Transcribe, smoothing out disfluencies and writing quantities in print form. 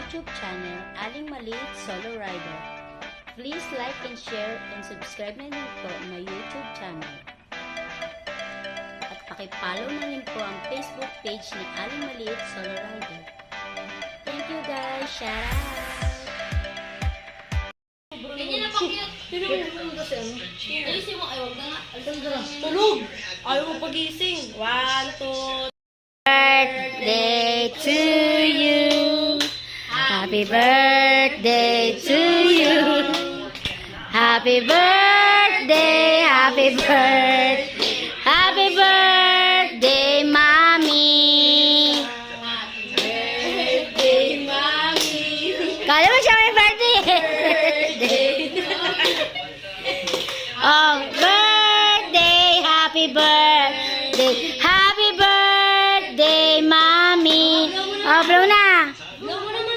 YouTube channel, Aling Maliit Solo Rider. Please like and share and subscribe na din po my YouTube channel. At pakipollow na rin po ang Facebook page ni Aling Maliit Solo Rider. Thank you guys! Shout out! Ganyan na pa-cute. Ayusin mo. Ay, wag na nga. Tulog! Ayaw mo pagising. 1, 2, Birthday to you. Happy birthday to you. Happy birthday, happy birthday, happy birthday, mommy. birthday, mommy. Kala mo siya may birthday. Oh, birthday, happy birthday, happy birthday, mommy. Oh, blow na. Blow mo naman.